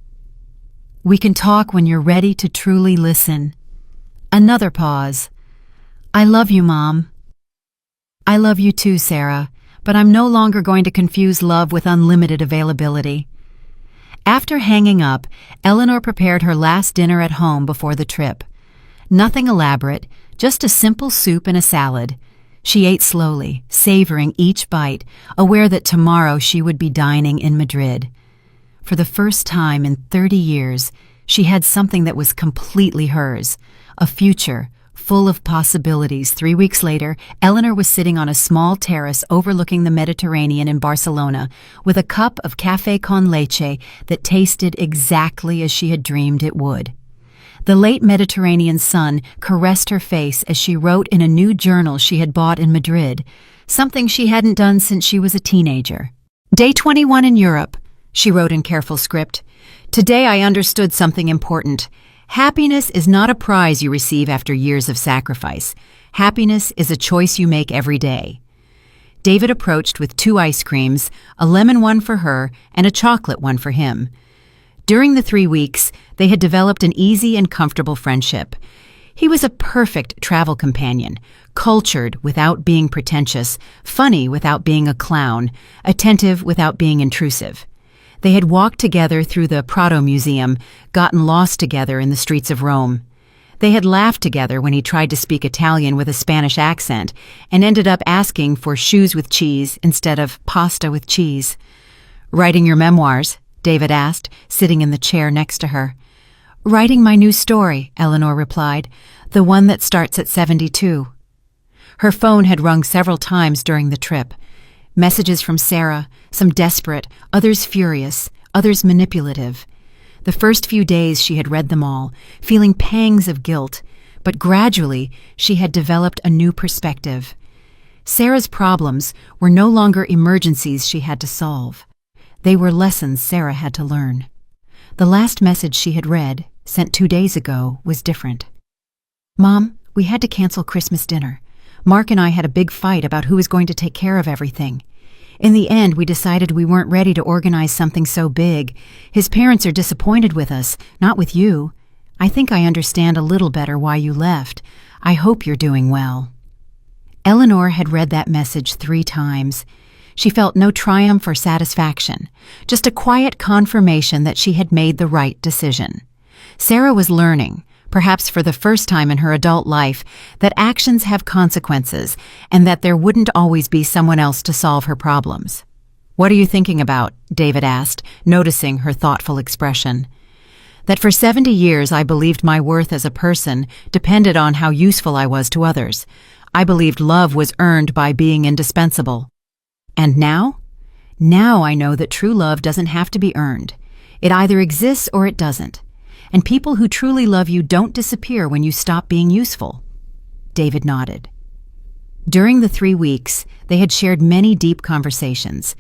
Speaker 1: We can talk when you're ready to truly listen. Another pause. I love you, Mom. I love you too, Sarah, but I'm no longer going to confuse love with unlimited availability. After hanging up, Eleanor prepared her last dinner at home before the trip. Nothing elaborate, just a simple soup and a salad. She ate slowly, savoring each bite, aware that tomorrow she would be dining in Madrid. For the first time in 30 years, she had something that was completely hers, a future full of possibilities. 3 weeks later, Eleanor was sitting on a small terrace overlooking the Mediterranean in Barcelona with a cup of café con leche that tasted exactly as she had dreamed it would. The late Mediterranean sun caressed her face as she wrote in a new journal she had bought in Madrid, something she hadn't done since she was a teenager. Day 21 in Europe, she wrote in careful script. Today I understood something important. Happiness is not a prize you receive after years of sacrifice. Happiness is a choice you make every day. David approached with 2 ice creams, a lemon one for her and a chocolate one for him. During the 3 weeks, they had developed an easy and comfortable friendship. He was a perfect travel companion, cultured without being pretentious, funny without being a clown, attentive without being intrusive. They had walked together through the Prado Museum, gotten lost together in the streets of Rome. They had laughed together when he tried to speak Italian with a Spanish accent and ended up asking for shoes with cheese instead of pasta with cheese. "Writing your memoirs?" David asked, sitting in the chair next to her. "Writing my new story," Eleanor replied, "the one that starts at 72. Her phone had rung several times during the trip. Messages from Sarah, some desperate, others furious, others manipulative. The first few days she had read them all, feeling pangs of guilt, but gradually she had developed a new perspective. Sarah's problems were no longer emergencies she had to solve. They were lessons Sarah had to learn. The last message she had read, sent 2 days ago, was different. "Mom, we had to cancel Christmas dinner. Mark and I had a big fight about who was going to take care of everything. In the end, we decided we weren't ready to organize something so big. His parents are disappointed with us, not with you. I think I understand a little better why you left. I hope you're doing well." Eleanor had read that message 3 times. She felt no triumph or satisfaction, just a quiet confirmation that she had made the right decision. Sarah was learning, perhaps for the first time in her adult life, that actions have consequences and that there wouldn't always be someone else to solve her problems. "What are you thinking about?" David asked, noticing her thoughtful expression. "That for 70 years I believed my worth as a person depended on how useful I was to others. I believed love was earned by being indispensable. And now? Now I know that true love doesn't have to be earned. It either exists or it doesn't. And people who truly love you don't disappear when you stop being useful." David nodded. During the 3 weeks, they had shared many deep conversations.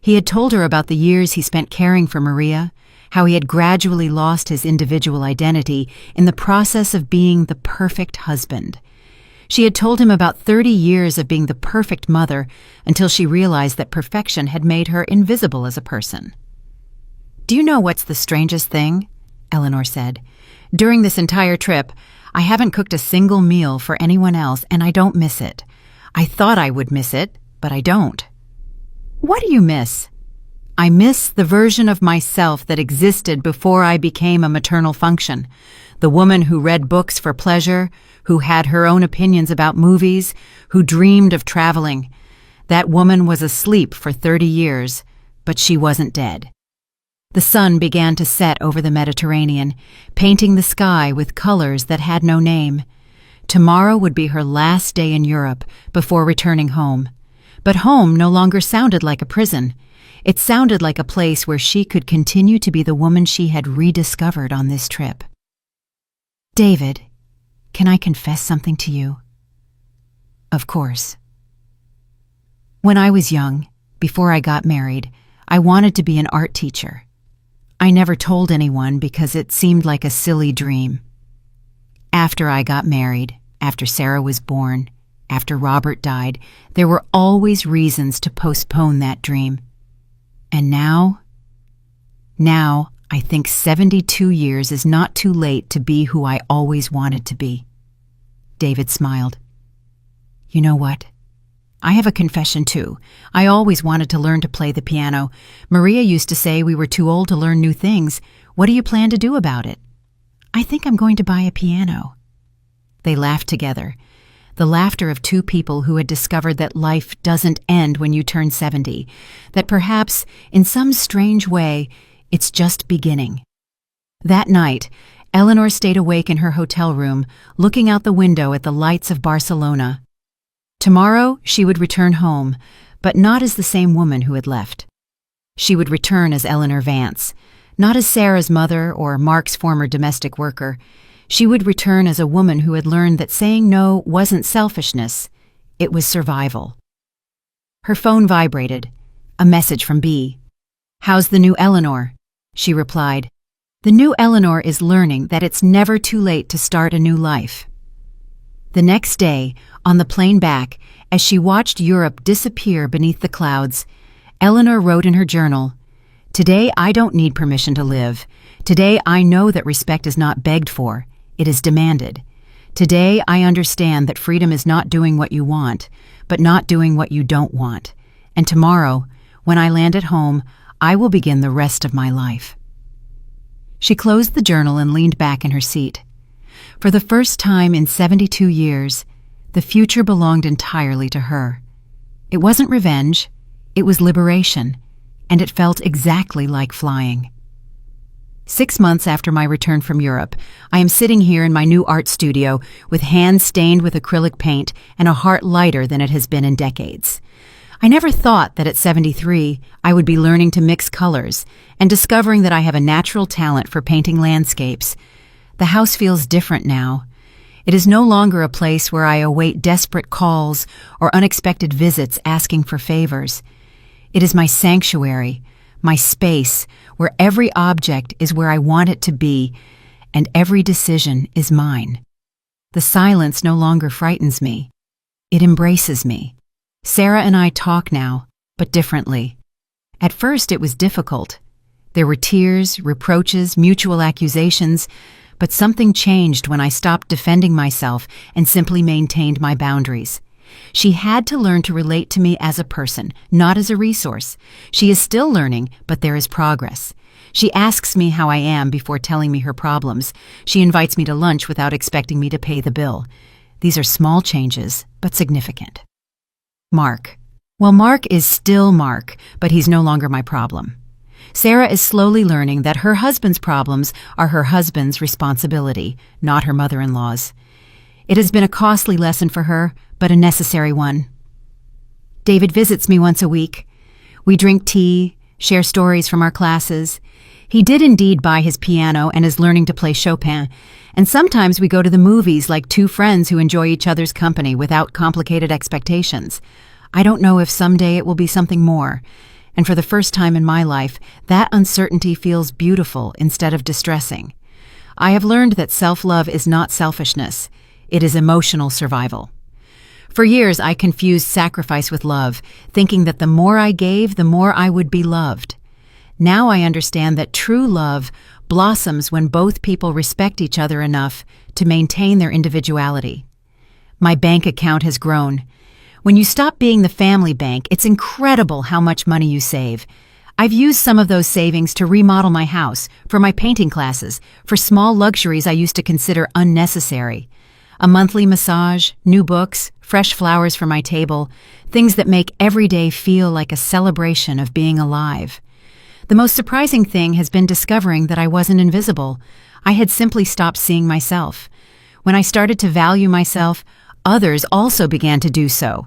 Speaker 1: He had told her about the years he spent caring for Maria, how he had gradually lost his individual identity in the process of being the perfect husband. She had told him about 30 years of being the perfect mother until she realized that perfection had made her invisible as a person. "Do you know what's the strangest thing?" Eleanor said. "During this entire trip, I haven't cooked a single meal for anyone else, and I don't miss it. I thought I would miss it, but I don't." "What do you miss?" "I miss the version of myself that existed before I became a maternal function. The woman who read books for pleasure, who had her own opinions about movies, who dreamed of traveling. That woman was asleep for 30 years, but she wasn't dead." The sun began to set over the Mediterranean, painting the sky with colors that had no name. Tomorrow would be her last day in Europe before returning home. But home no longer sounded like a prison. It sounded like a place where she could continue to be the woman she had rediscovered on this trip. "David, can I confess something to you?" "Of course." "When I was young, before I got married, I wanted to be an art teacher. I never told anyone because it seemed like a silly dream. After I got married, after Sarah was born, after Robert died, there were always reasons to postpone that dream. And now I think 72 years is not too late to be who I always wanted to be." David smiled. You know what? I have a confession too. I always wanted to learn to play the piano. Maria used to say we were too old to learn new things. What do you plan to do about it? I think I'm going to buy a piano. They laughed together. The laughter of two people who had discovered that life doesn't end when you turn 70, that perhaps, in some strange way, it's just beginning. That night, Eleanor stayed awake in her hotel room, looking out the window at the lights of Barcelona. Tomorrow, she would return home, but not as the same woman who had left. She would return as Eleanor Vance, not as Sarah's mother or Mark's former domestic worker. She would return as a woman who had learned that saying no wasn't selfishness, it was survival. Her phone vibrated. A message from B. "How's the new Eleanor?" She replied. The new Eleanor is learning that it's never too late to start a new life. The next day, on the plane back, as she watched Europe disappear beneath the clouds, Eleanor wrote in her journal, "Today I don't need permission to live. Today I know that respect is not begged for. It is demanded. Today I understand that freedom is not doing what you want, but not doing what you don't want. And tomorrow, when I land at home, I will begin the rest of my life." She closed the journal and leaned back in her seat. For the first time in 72 years, the future belonged entirely to her. It wasn't revenge, it was liberation, and it felt exactly like flying. 6 months after my return from Europe, I am sitting here in my new art studio with hands stained with acrylic paint and a heart lighter than it has been in decades. I never thought that at 73 I would be learning to mix colors and discovering that I have a natural talent for painting landscapes. The house feels different now. It is no longer a place where I await desperate calls or unexpected visits asking for favors. It is my sanctuary, my space, where every object is where I want it to be, and every decision is mine. The silence no longer frightens me. It embraces me. Sarah and I talk now, but differently. At first it was difficult. There were tears, reproaches, mutual accusations, but something changed when I stopped defending myself and simply maintained my boundaries. She had to learn to relate to me as a person, not as a resource. She is still learning, but there is progress. She asks me how I am before telling me her problems. She invites me to lunch without expecting me to pay the bill. These are small changes, but significant. Mark. Well, Mark is still Mark, but he's no longer my problem. Sarah is slowly learning that her husband's problems are her husband's responsibility, not her mother-in-law's. It has been a costly lesson for her, but a necessary one. David visits me once a week. We drink tea, share stories from our classes. He did indeed buy his piano and is learning to play Chopin, and sometimes we go to the movies like two friends who enjoy each other's company without complicated expectations. I don't know if someday it will be something more, and for the first time in my life, that uncertainty feels beautiful instead of distressing. I have learned that self-love is not selfishness. It is emotional survival. For years, I confused sacrifice with love, thinking that the more I gave, the more I would be loved. Now I understand that true love blossoms when both people respect each other enough to maintain their individuality. My bank account has grown. When you stop being the family bank, it's incredible how much money you save. I've used some of those savings to remodel my house, for my painting classes, for small luxuries I used to consider unnecessary. A monthly massage, new books, fresh flowers for my table, things that make every day feel like a celebration of being alive. The most surprising thing has been discovering that I wasn't invisible. I had simply stopped seeing myself. When I started to value myself, others also began to do so.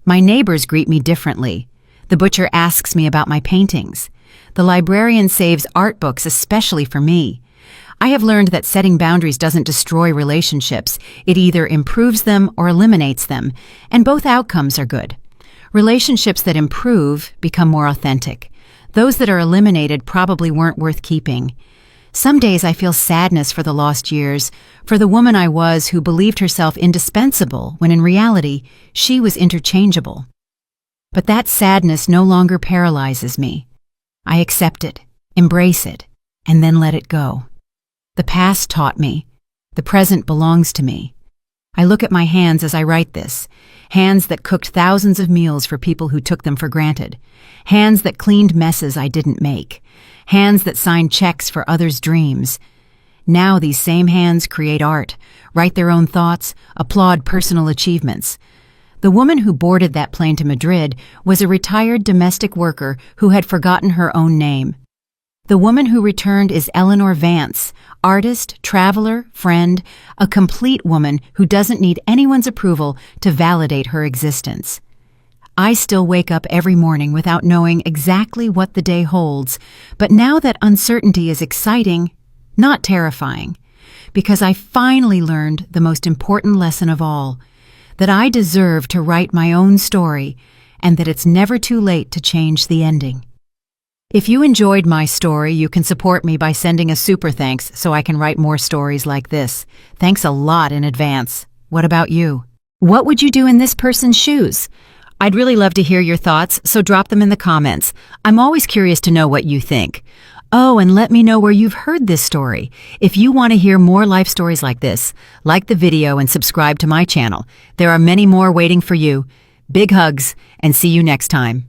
Speaker 1: My neighbors greet me differently. The butcher asks me about my paintings. The librarian saves art books especially for me. I have learned that setting boundaries doesn't destroy relationships. It either improves them or eliminates them, and both outcomes are good. Relationships that improve become more authentic. Those that are eliminated probably weren't worth keeping. Some days I feel sadness for the lost years, for the woman I was who believed herself indispensable when in reality she was interchangeable. But that sadness no longer paralyzes me. I accept it, embrace it, and then let it go. The past taught me. The present belongs to me. I look at my hands as I write this. Hands that cooked thousands of meals for people who took them for granted. Hands that cleaned messes I didn't make. Hands that signed checks for others' dreams. Now these same hands create art, write their own thoughts, applaud personal achievements. The woman who boarded that plane to Madrid was a retired domestic worker who had forgotten her own name. The woman who returned is Eleanor Vance, artist, traveler, friend, a complete woman who doesn't need anyone's approval to validate her existence. I still wake up every morning without knowing exactly what the day holds, but now that uncertainty is exciting, not terrifying, because I finally learned the most important lesson of all, that I deserve to write my own story and that it's never too late to change the ending. If you enjoyed my story, you can support me by sending a super thanks so I can write more stories like this. Thanks a lot in advance. What about you? What would you do in this person's shoes? I'd really love to hear your thoughts, so drop them in the comments. I'm always curious to know what you think. Oh, and let me know where you've heard this story. If you want to hear more life stories like this, like the video and subscribe to my channel. There are many more waiting for you. Big hugs, and see you next time.